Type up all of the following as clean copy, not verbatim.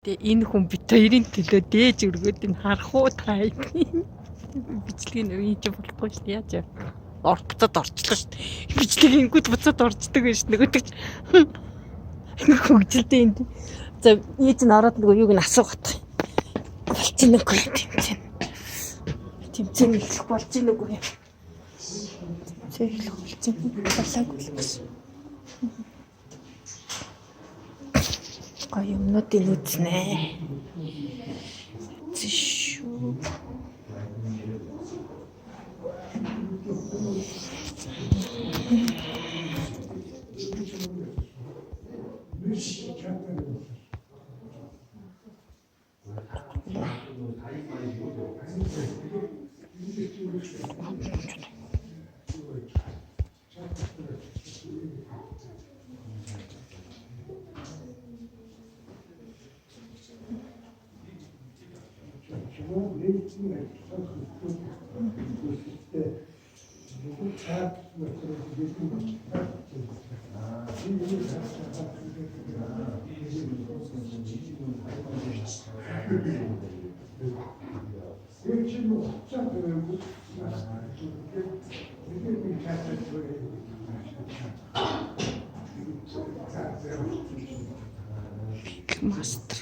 Энэ хүн бит хоёрын төлөө дээж өргөөд энэ харах уу та бичлэгийн үе чи болохгүй шүү дээ яаж орцод орчлоо шүү дээ бичлэг ингүүд буцаад орчдөг байж нөгөөдөг хөгжилтэй энэ за ээж нь ороод нөгөө юуг нь асуугаад болчихно үгүй тэмцэн эхлэх болж ийн үгүй эхлэх болж ийн болоогүй л бас гоё юмнуудыг үзнэ. Зишүү. Master.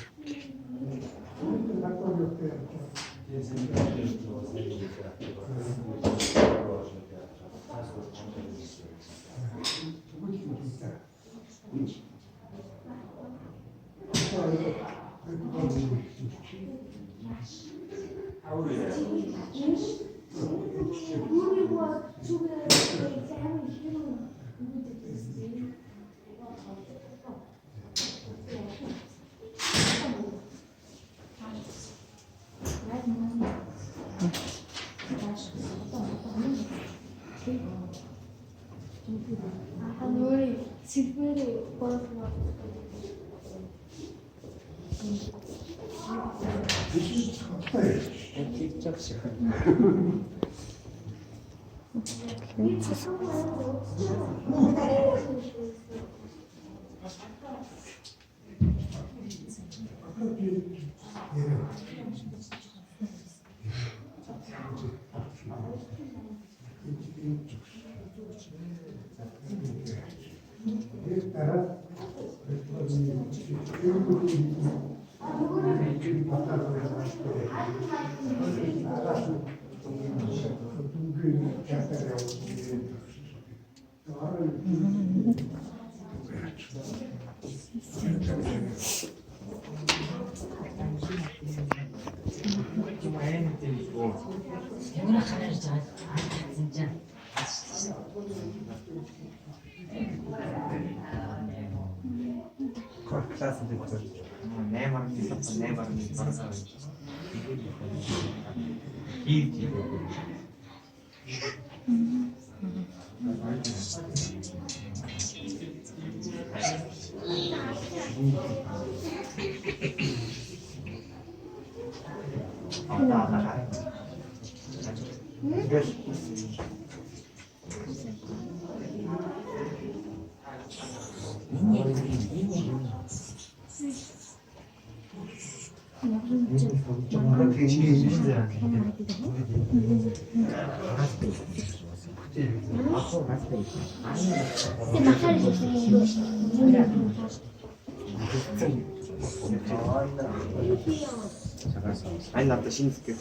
Ай надад шинэсгэ.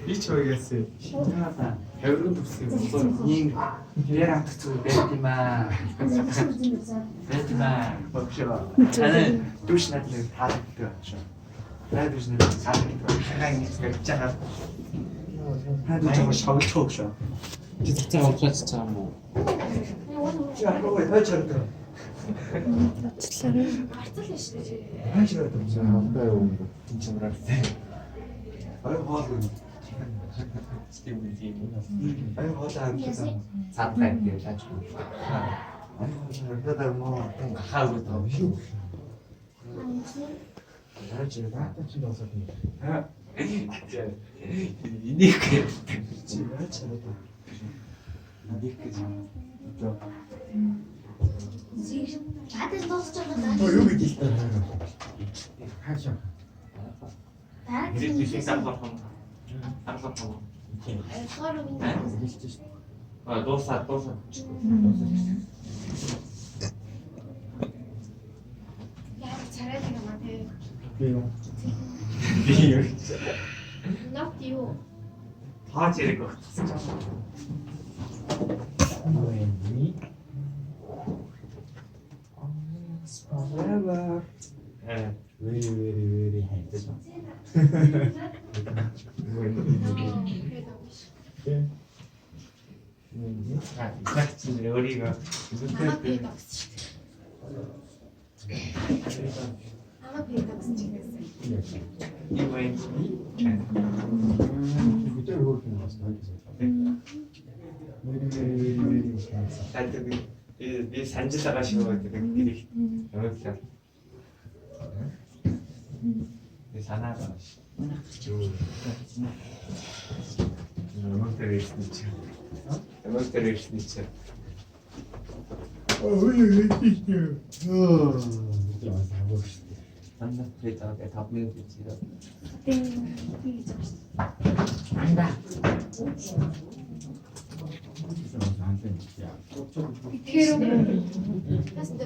Би ч үгээсээ шинжлэх хаврын төвсгий болоо ийм ярах төцөө байт юм аа. Байт юм аа. Бохшоо. Танай дүш надлыг таалагддаг очоо. Найдвар нь таалагддаг. Хаан гэж байгаа. Хаан шогцох шүү. Чи цаа уучаач цаа мó. Чи аргуу хойч хардаг. Гарцал шүү дээ. Хойч хардаг. За хамтаа юм. Тинчмраа. Ой хоол. Стив тийм. Ой хоол амтсан. Цаатай гэж яаж вэ? Ой хоол хардаг мó. Хаагүй таа шүү. Яаж яагаад ч болоод юм. Энийг Чи яаж хардаг. энийг гэж. Надад дуусч байгаа. Юу гэдэг вэ? Хаашаа. Дараа Ирээд нь биш самбархан. Самбархан. болохоор Дуусаа. яа царайд юм аа тий. Би юу? Би юу? Not you. Таач яриг багтсан. Forever. Very handsome. Exact өөрийгөө Намаа педагс шүү дээ. Намаа педагс ч гэсэн. юу юм Бид өөр юм бас байна. гэдэг би санжил байгаа шиг байдаг гэрэг явуулаад би санаа байна ш. Ямар төрөйсэн чи. Ямар төрөйсэн чи. Анда плейтаа 5 минут бичээ.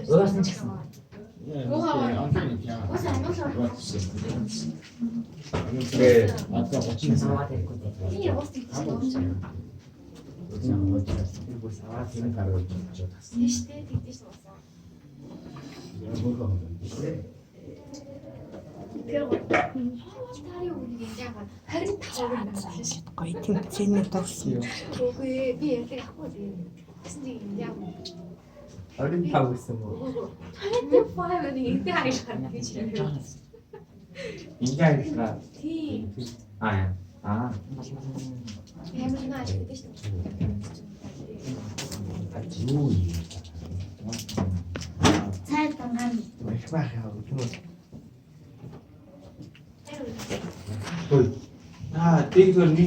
Уусна ч гэсэн. Уусаа Тэгээ Одоо 30 саваад ирэхгүй. би уус тэгчихсэн. бүр саваад Энэ гаргаж очиж тас. Тийш дээ тэгдэж уусаа. Тэр таарийн үнийг яагаад 25 гэнэ болсон шүү. Гоё тэмцээний дурсан. Үгүй би ярьдаг ахгүй дээ. Тэсн тийм яа. 25 гэсэн мөн. 25 нэг энэ харагдах гэж ярьдаг. Ингээ ихра. Тийм. Аа. Ямар нэг ажигдэж шүү. Юу юм. Цайд ганган. Их байх яа. Тэр Ой. Дэг зөв